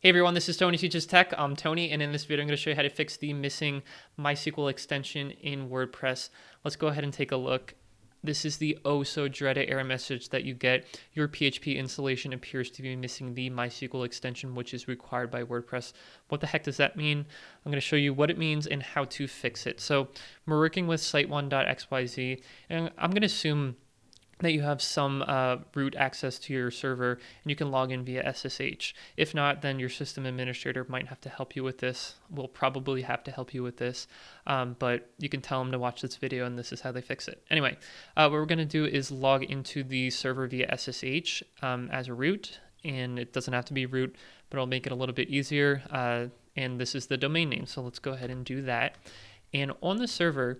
Hey everyone, this is Tony Teaches Tech. I'm Tony, and in this video I'm going to show you how to fix the missing MySQL extension in WordPress. Let's go ahead and take a look. This is the oh so dreaded error message that you get. Your PHP installation appears to be missing the MySQL extension, which is required by WordPress. What the heck does that mean? I'm going to show you what it means and how to fix it. So we're working with site1.xyz, and I'm going to assume that you have some root access to your server and you can log in via SSH. If not, then your system administrator might have to help you with this. Will probably have to help you with this, but you can tell them to watch this video and this is how they fix it. Anyway, what we're going to do is log into the server via SSH as a root, and it doesn't have to be root, but I'll make it a little bit easier. And this is the domain name, so let's go ahead and do that. And on the server,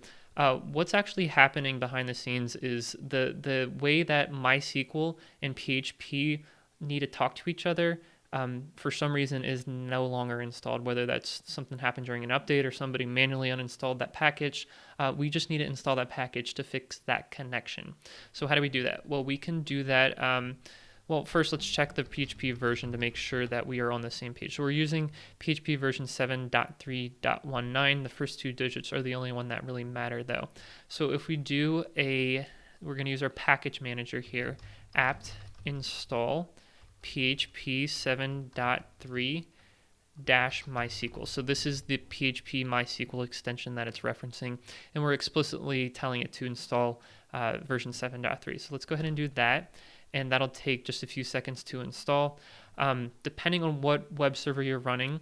what's actually happening behind the scenes is the way that MySQL and PHP need to talk to each other for some reason is no longer installed, whether that's something happened during an update or somebody manually uninstalled that package. We just need to install that package to fix that connection. So how do we do that? Well, we can do that. Well, first let's check the PHP version to make sure that we are on the same page. So we're using PHP version 7.3.19. The first two digits are the only one that really matter though. So if we do we're going to use our package manager here, apt install PHP 7.3 MySQL. So this is the PHP MySQL extension that it's referencing, and we're explicitly telling it to install version 7.3. So let's go ahead and do that, and that'll take just a few seconds to install. Depending on what web server you're running,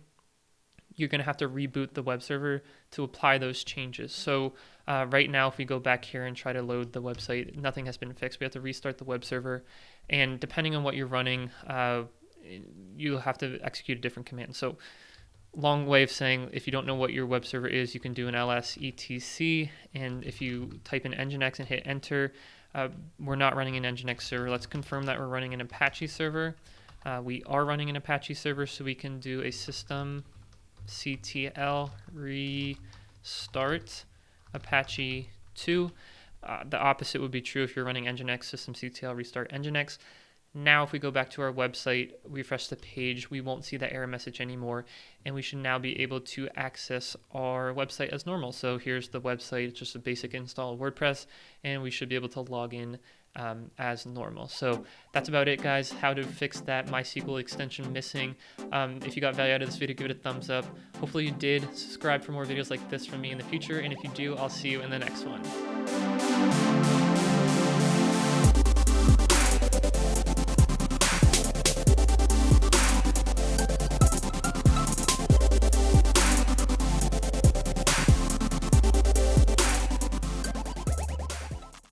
you're going to have to reboot the web server to apply those changes. So right now, if we go back here and try to load the website, nothing has been fixed. We have to restart the web server, and depending on what you're running, you'll have to execute a different command. So long way of saying, if you don't know what your web server is, you can do an ls etc, and if you type in Nginx and hit enter, we're not running an Nginx server. Let's confirm that we're running an Apache server. We are running an Apache server, so we can do a systemctl restart Apache 2. The opposite would be true if you're running Nginx, systemctl restart Nginx. Now if we go back to our website, refresh the page, we won't see that error message anymore, and we should now be able to access our website as normal. So here's the website, it's just a basic install of WordPress, and we should be able to log in as normal. So that's about it, guys, how to fix that MySQL extension missing. If you got value out of this video, give it a thumbs up. Hopefully you did. Subscribe for more videos like this from me in the future, and if you do, I'll see you in the next one.